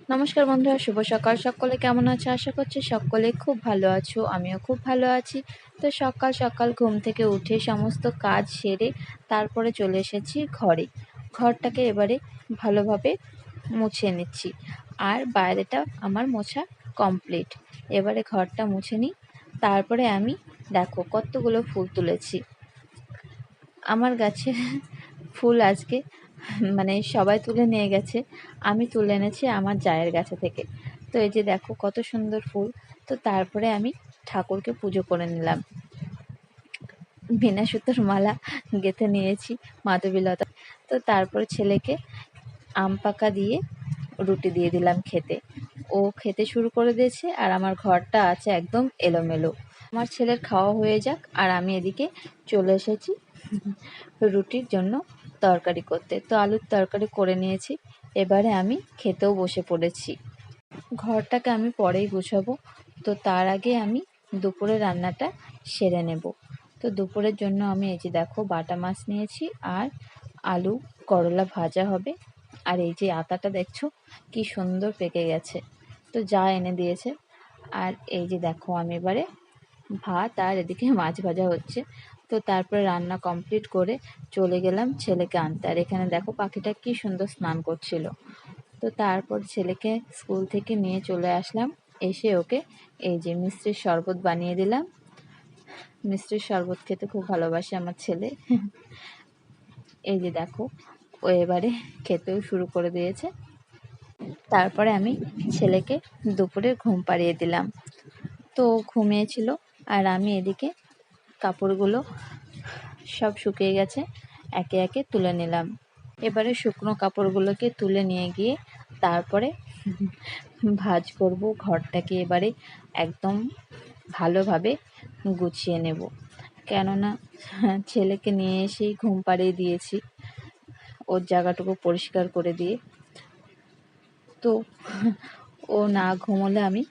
নমস্কার বন্ধুরা, শুভ সকাল। সকলে কেমন আছো? আশা করছি সকলে খুব ভালো আছো, আমিও খুব ভালো আছি। তো সকাল সকাল ঘুম থেকে উঠে সমস্ত কাজ সেরে তারপরে চলে এসেছি ঘরে। ঘরটাকে এবারে ভালোভাবে মুছে নিচ্ছি, আর বাইরেটা আমার মোছা কমপ্লিট। এবারে ঘরটা মুছে নিই। তারপরে আমি দেখো কতগুলো ফুল তুলেছি আমার গাছে। ফুল আজকে মানে সবাই তুলে নিয়ে গেছে, আমি তুলে এনেছি আমার জায়ের গাছে থেকে। তো এই যে দেখো কত সুন্দর ফুল। তো তারপরে আমি ঠাকুরকে পুজো করে নিলাম। বিনা সুতোর মালা গেঁথে নিয়েছি মাধবীলতা। তো তারপরে ছেলেকে আম পাকা দিয়ে রুটি দিয়ে দিলাম খেতে। ও খেতে শুরু করে দিয়েছে, আর আমার ঘরটা আছে একদম এলোমেলো। আমার ছেলের খাওয়া হয়ে যাক, আর আমি এদিকে চলে এসেছি রুটির জন্য তরকারি করতে। তো আলুর তরকারি করে নিয়েছি, এবারে আমি খেতেও বসে পড়েছি। ঘরটাকে আমি পরেই গুছাবো, তো তার আগে আমি দুপুরে রান্নাটা সেরে নেব। তো দুপুরের জন্য আমি এই যে দেখো বাটা মাছ নিয়েছি, আর আলু করলা ভাজা হবে। আর এই যে আতাটা দেখছো কি সুন্দর পেকে গেছে, তো যা এনে দিয়েছে। আর এই যে দেখো আমি এবারে ভাত, আর এদিকে মাছ ভাজা হচ্ছে। তো তারপরে রান্না কমপ্লিট করে চলে গেলাম ছেলেকে আনতে। আর এখানে দেখো পাখিটা কি সুন্দর স্নান করছিল। তো তারপর ছেলেকে স্কুল থেকে নিয়ে চলে আসলাম। এসে ওকে এই যে মিষ্টির শরবত বানিয়ে দিলাম। মিষ্টির শরবত খেতে খুব ভালোবাসে আমার ছেলে। এই যে দেখো ও এবারে খেতেও শুরু করে দিয়েছে। তারপরে আমি ছেলেকে দুপুরে ঘুম পাড়িয়ে দিলাম। তো ঘুমিয়েছিল, আর আমি এদিকে কাপড়গুলো সব শুকিয়ে গেছে, একে একে তুলে নিলাম। এবারে শুকনো কাপড়গুলোকে তুলে নিয়ে গিয়ে তারপরে ভাঁজ করব। ঘরটাকে এবারে একদম ভালোভাবে গুছিয়ে নেব, কেননা ছেলেকে নিয়ে এসেই ঘুম পাড়িয়ে দিয়েছি ওর জায়গাটুকু পরিষ্কার করে দিয়ে। তো ও না ঘুমোলে আমি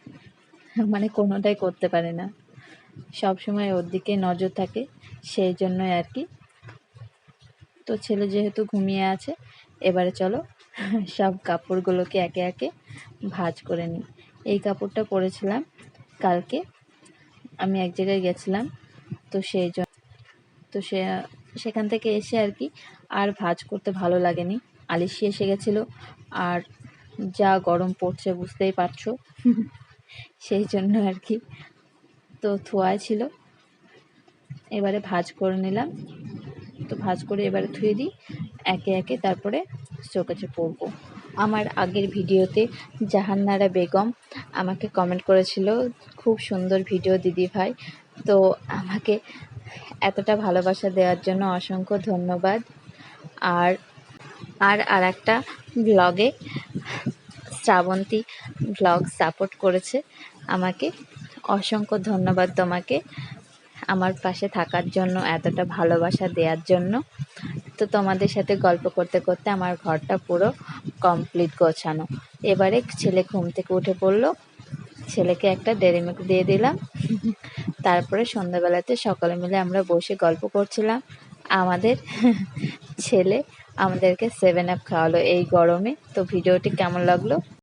মানে কোনোটাই করতে পারি না, সবসময় ওর দিকে নজর থাকে, সেই জন্যই আর কি। তো ছেলে যেহেতু ঘুমিয়ে আছে, এবারে চলো সব কাপড়গুলোকে একে একে ভাঁজ করে নিই। এই কাপড়টা পরেছিলাম কালকে, আমি এক জায়গায় গেছিলাম, তো সেই জন্য তো সেখান থেকে এসে আর কি আর ভাঁজ করতে ভালো লাগেনি, আলিশি এসে গেছিলো। আর যা গরম পড়ছে বুঝতেই পারছো, সেই জন্য আর কি তো ধোয়াই ছিল। এবারে ভাঁজ করে নিলাম। তো ভাঁজ করে এবারে ধুয়ে দিই একে একে, তারপরে শোকেজে পরবো। আমার আগের ভিডিওতে জাহানারা বেগম আমাকে কমেন্ট করেছিল, খুব সুন্দর ভিডিও দিদি ভাই। তো আমাকে এতটা ভালোবাসা দেওয়ার জন্য অসংখ্য ধন্যবাদ। আর আর একটা ব্লগে শ্রাবন্তী ব্লগ সাপোর্ট করেছে আমাকে, অসংখ্য ধন্যবাদ তোমাকে আমার পাশে থাকার জন্য, এতটা ভালোবাসা দেওয়ার জন্য। তো তোমাদের সাথে গল্প করতে করতে আমার ঘরটা পুরো কমপ্লিট গোছানো। এবারে ছেলে ঘুম থেকে উঠে পড়লো, ছেলেকে একটা ডেয়ারি মিল্ক দিয়ে দিলাম। তারপরে সন্ধ্যাবেলাতে সকলে মিলে আমরা বসে গল্প করছিলাম। আমাদের ছেলে আমাদেরকে 7 আপ খাওয়ালো এই গরমে। তো ভিডিওটি কেমন লাগলো